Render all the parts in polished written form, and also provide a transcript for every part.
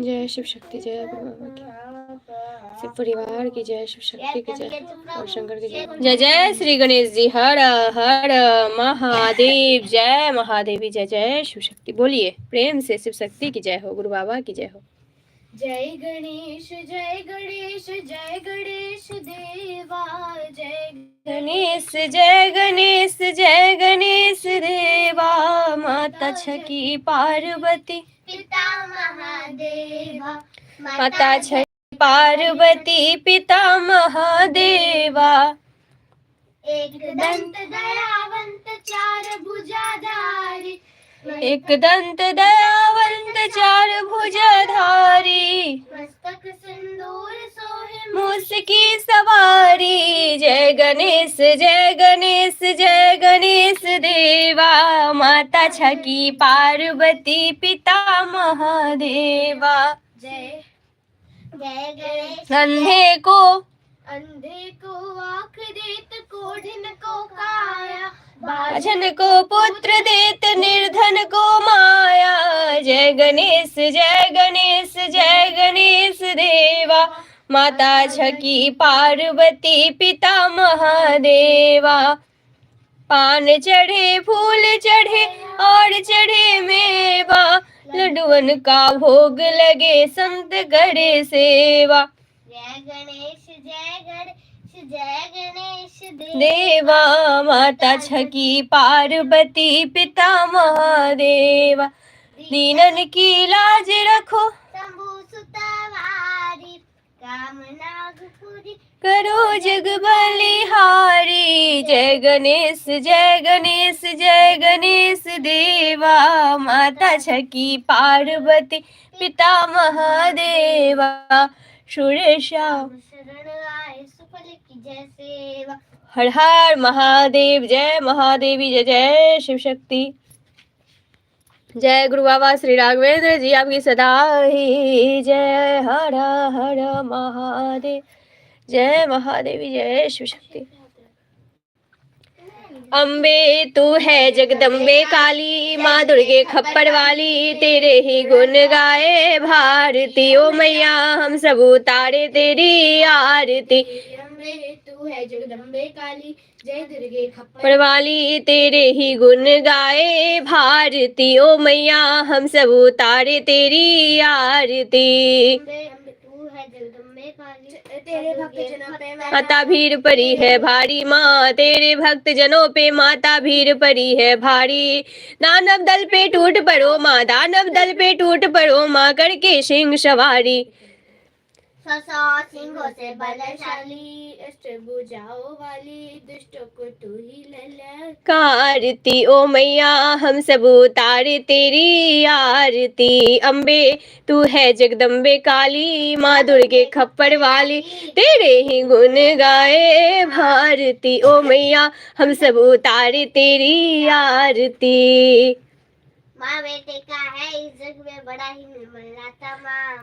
जय शिव शक्ति, जय गुरु बाबा की, शिव परिवार की जय, शिव शक्ति की जय और शंकर की जय। जय जय श्री गणेश जी, हर हर महादेव, जय महादेवी, जय जय शिव शक्ति। बोलिए प्रेम से शिव शक्ति की जय हो, गुरु बाबा की जय हो। जय गणेश जय गणेश जय गणेश देवा, जय गणेश जय गणेश जय गणेश देवा, माता छकी पार्वती पिता महादेवा, माता छकी पार्वती पिता महादेवा। एक दंत दयावंत चार भुजाधारी, एक दंत दयावंत चार भुजधारी, मस्तक सिंदूर सोहे मूसकी सवारी। जय गणेश जय गणेश जय गणेश देवा, माता छकी पार्वती पिता महादेवा। जय जय गणेश। अंधे को आँख देत, कोढ़िन को काया, भाजन को पुत्र देत, निर्धन को माया। जय गणेश जय गणेश जय गणेश देवा, माता छकी पार्वती पिता महादेवा। पान चढ़े फूल चढ़े और चढ़े मेवा, लड्डुअन का भोग लगे संत करे सेवा। जय गणेश जय गणेश जय गणेश देवा, माता छकी पार्वती पिता महादेवा। दीनन की लाज रखो, शंभु सुतवारी, कामना पूरी करो जग बलिहारी। जय गणेश जय गणेश जय गणेश देवा, माता छकी पार्वती पिता महादेवा। सुरेशा शरण आए सुफल की जय सेवा। हर हर महादेव, जय महादेवी, जय जय शिव शक्ति। जय गुरु बाबा श्री राघवेंद्र जी आपकी सदा ही जय। हर हर महादेव, जय महादेवी, जय शिव शक्ति। अम्बे तू है जगदम्बे काली, माँ दुर्गे खप्पर वाली, तेरे ही गुण गाए भारती। ओ मैया हम सब उतारे तेरी आरती। अम्बे तू है जगदम्बे काली, जय दुर्गे खप्पर वाली, तेरे ही गुण गाए भारती। ओ मैया हम सब उतारे तेरी आरती। तू है जगदम्बे काली, तेरे भक्त जनों पे माता भीड़ पड़ी है भारी, माँ तेरे भक्त जनों पे माता भीड़ पड़ी है भारी। दानव दल पे टूट पड़ो माँ, दानव दल पे टूट पड़ो माँ, करके सिंह सवारी। सिंहों से बलशाली, अष्टभुजाओं वाली, दुष्टों को तू ही ललकारती। ओ मैया हम सब उतारे तेरी आरती। अम्बे तू है जगदम्बे काली, माँ दुर्गे खप्पर वाली, तेरे ही गुण गाए भारती। ओ मैया हम सब उतारे तेरी आरती। माँ बेटे का है इस जग में बड़ा ही निर्मल नाता,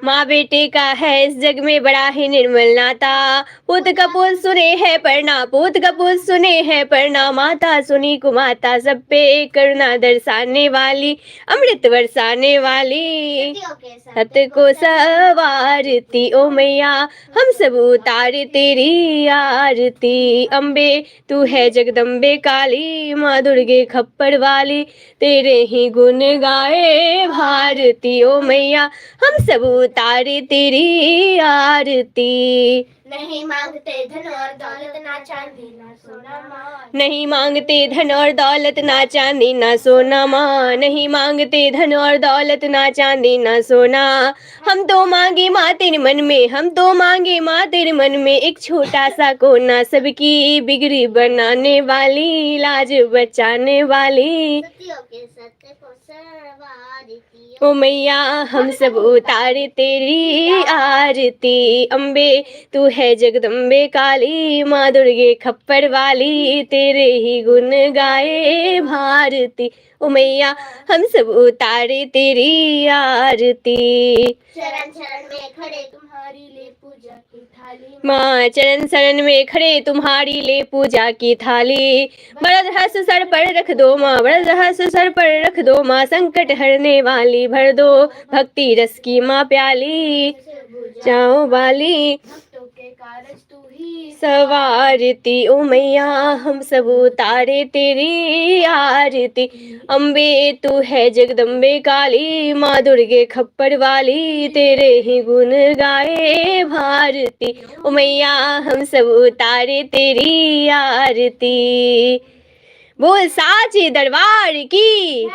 माँ बेटे का है इस जग में बड़ा ही निर्मल नाता। पूत कपूत सुने है पढ़ना, पूत कपूत सुने है पढ़ना, माता सुनी कुमाता, सब पे करुणा दर्शाने वाली, अमृत बरसाने वाली, सत्य को सवारती। ओ मैया हम सब उतारे तेरी आरती। अम्बे तू है जगदम्बे काली, माँ दुर्गे खप्पर वाली, तेरे ही गुण गाए भारती। ओ मैया हम सब उतारे तेरी आरती। नहीं मांगते धन और दौलत ना चांदी ना सोना माँ, नहीं मांगते धन और दौलत ना चांदी ना सोना माँ, नहीं मांगते धन और दौलत ना चांदी ना सोना। हम तो मांगे माँ तेरे मन में, हम तो मांगे माँ तेरे मन में, एक छोटा सा कोना, सबकी बिगड़ी बनाने वाली, लाज बचाने वाली। सत्य को सवारती। ओ मैया हम सब उतारे तेरी आरती। अम्बे तू है जगदम्बे काली, माँ दुर्गे खप्पर वाली, तेरे ही गुण गाए भारती। ओ मैया हम सब उतारे तेरी आरती। शरण शरण में खड़े तुम्हारी ले पूजा की थाली माँ चरण शरण में खड़े तुम्हारी ले पूजा की थाली। वरद हस्त सर पर रख दो माँ, वरद हस्त सर पर रख दो माँ, संकट हरने वाली भर दो भक्ति रस की माँ प्याली। जाओ वाली भक्तों के कारज तू ही सवारती ओ मैया, हम सब उतारे तेरी आरती। अम्बे तू है जगदम्बे काली, माँ दुर्गे खप्पर वाली, तेरे ही गुण गाए भारती। ओ मैया हम सब उतारे तेरी आरती। बोल साचे दरबार की,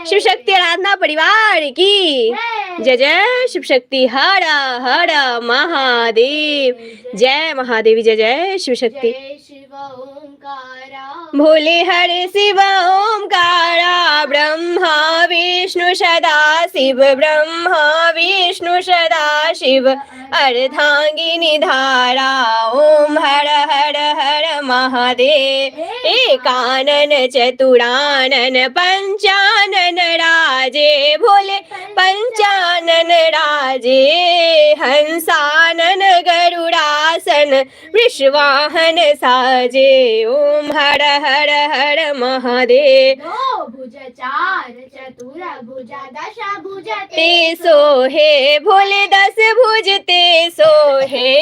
शिव शक्ति आराधना परिवार की जय जय शिव शक्ति हर हर महादेव। जय महादेवी, जय जय शिव शक्ति। जय शिव ओंकारा भोले हरे शिव ओंकारा, ब्रह्मा विष्णु सदा शिव, ब्रह्मा विष्णु सदा शिव, अर्धांगिनी धारा। ओम हर हर हर महादेव। एकानन चतुरानन पंचानन राजे, भोले पंचानन राजे, हंसानन गरुड़ासन वृषवाहन साजे। ओम हर हर हर महादेव। दो भुज चार चतुर भुजा दशा भुज ते सोहे, भोले 10 भुज ते सोहे।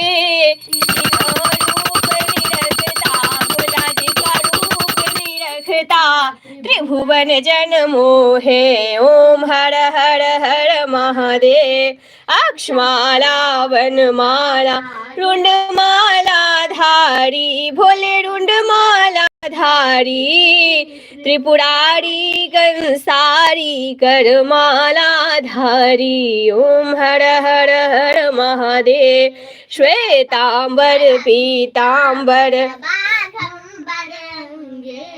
इसका रूप निरखता, भोला जी का रूप निरखता, त्रिभुवन जन मोहे। ओम हर हर हर महादेव। अक्षमाला वनमाला रुंडमाला धारी, भोले रुंडमाला धारी, त्रिपुरारी कंसारी करमाला धारी। ओम हर हर हर महादेव। श्वेतांबर पीतांबर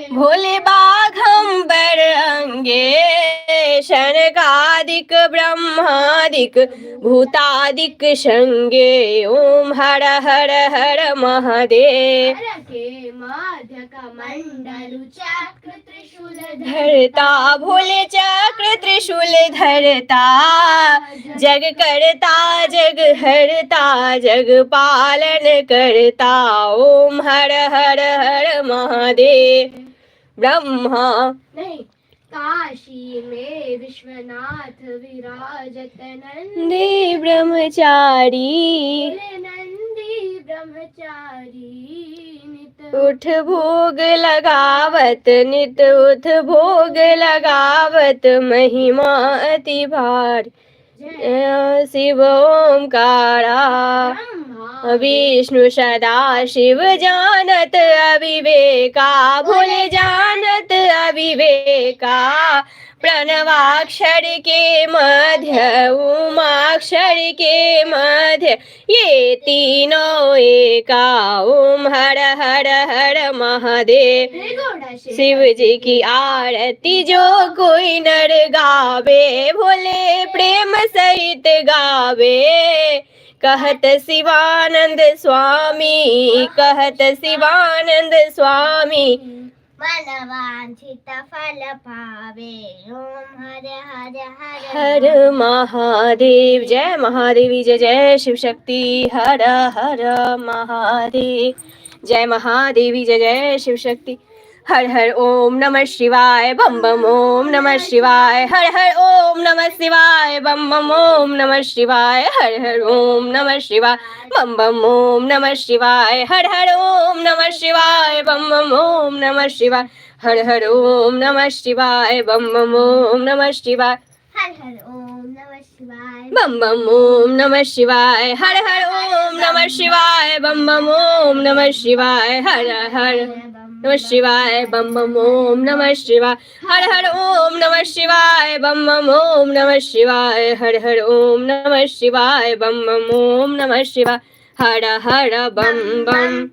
भोले बाघंबर अंगे, शनकादिक ब्रह्मादिक भूतादिक शंगे। ओम हर हर हर महादेव। हर के मध्य कमंडलु चक्र त्रिशूल धरता, भोले चक्र त्रिशूल धरता, जग करता जग हरता, जग पालन करता। ओम हर हर हर महादेव। ब्रह्मा नहीं काशी में विश्वनाथ विराजत नंदी नंदी ब्रह्मचारी, नंदी ब्रह्मचारी नित उठ भोग लगावत, नित उठ भोग लगावत, महिमा अति भार। जय शिव ओंकारा, ब्रह्मा विष्णु सदा शिव, जानत अविवेका, भोले जानत अविवेका। प्रणवाक्षर के मध्य, उमाक्षर के मध्य, ये तीनों एका। ओम हर हर हर महादेव। त्रिगुण शिव जी की आरती जो कोई नर गावे, भोले प्रेम सहित गावे। कहत शिवानंद स्वामी, कहत शिवानंद स्वामी, मन वांछित फल पावे। ओम हर हर हर हर महादेव। जय महादेवी, जय जय शिव शक्ति हर हर महादेव। जय महादेवी, जय जय शिव शक्ति। हर हर ओम नमः शिवाय बम बम ओम नमः शिवाय। हर हर ओम नमः शिवाय बम बम ओम नमः शिवाय। हर हर ओम नमः शिवाय बम बम ओम नमः शिवाय। हर हर ओम नमः शिवाय बम बम ओम नमः शिवाय। हर हर ओम नमः शिवाय बम बम ओम नमः शिवाय। हर हर ओम नमः शिवाय बम बम ओम नमः शिवाय। हर हर ओम नमः शिवाय बम बम ओम नमः शिवाय। हर हर नमः शिवाय बम बम ओम नमः शिवाय। हर हर ओम नमः शिवाय बम बम ओम नमः शिवाय। हर हर ओम नमः शिवाय बम बम ओम नमः शिवाय। हर हर बम बम,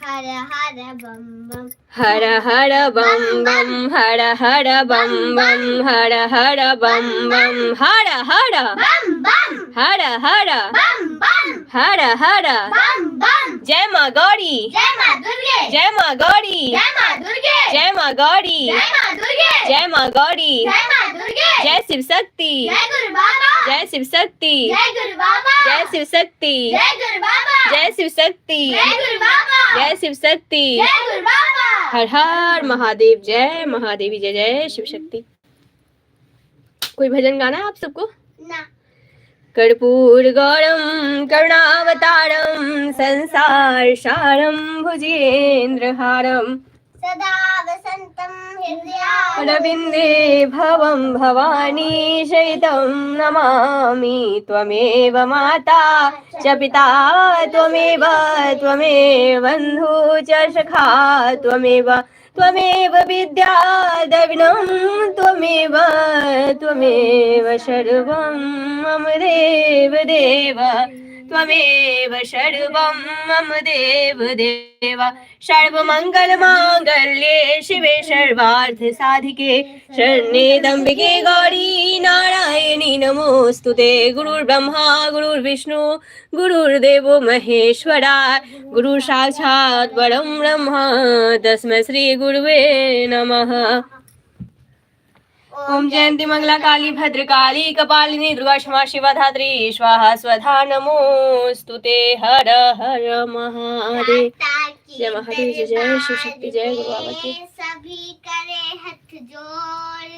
हर हर बम बम हर हर बम बम, हर हर बम बम, हर हर बम बम, हर हर बम बम हर हर बम बम हर हर। बम बम जय माँ गौरी, जय माँ दुर्गे जय माँ गौरी, जय माँ दुर्गे जय माँ गौरी, जय माँ दुर्गे जय माँ गौरी, जय माँ दुर्गे जय शिव शक्ति। जय गुरु गुरु बाबा, जय शिव शक्ति, जय गुरु बाबा, जय शिव शक्ति, जय गुरु बाबा, जय शिव शक्ति, जय गुरु बाबा, जय शिव शक्ति। जय गुरु बाबा। हर हर महादेव, जय महादेवी, जय जय शिव शक्ति। कोई भजन गाना है आप सबको? ना कर्पूर गौरम करुणावतारम संसार सारम भुजेन्द्र हारम सदा वसंतम हृदया रविंदे भवम भवानी शयितं नमामि त्वमेव माता च पिता त्वमेव बन्धु च सखा त्वमेव विद्या द्रविणं त्वमेव सर्वं मम देव त्वमेव सर्वं मम देव सर्वमङ्गलमाङ्गल्ये शिवे सर्वार्थ साधिके शरण्ये त्र्यम्बके गौरी नारायणी नमोस्तुते। गुरुर्ब्रह्मा गुरुर्विष्णु गुरुर्देवो महेश्वरा गुरु साक्षात् परं ब्रह्म तस्मै श्री गुरुवे नमः। ओम जयंती मंगला काली भद्रकाली कपालिनी दुर्गा क्षमा शिवा धात्री स्वाहा स्वधा नमोस्तुते। हर हर महादेव, जय महादेव, जय जय शिव शक्ति, जय गुरु बाबा की। सभी करे हाथ जोड़,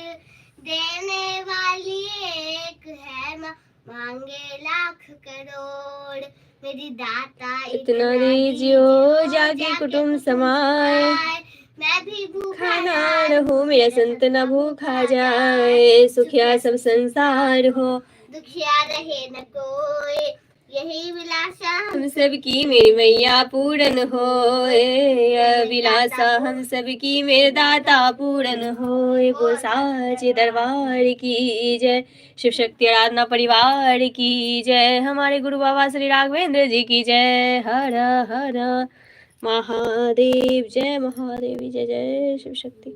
देने वाली एक है माँ, मांगे लाख करोड़। मेरी दाता इतना दीजियो जाके कुटुंब समाए, मैं भी भूखा खाना रहूं मेरा संत न भूखा जाए, सुखिया सब संसार हो दुखिया रहे न कोई, यही विलासा हम सबकी मेरी मैया पूरन होए, अभिलाषा हम सबकी मेरे दाता पूरन होए। बोल साचे दरबार की जय, शिव शक्ति आराधना परिवार की जय, हमारे गुरु बाबा श्री राघवेंद्र जी की जय। हर हर महादेव, जय महादेवी, जय जय शिव शक्ति।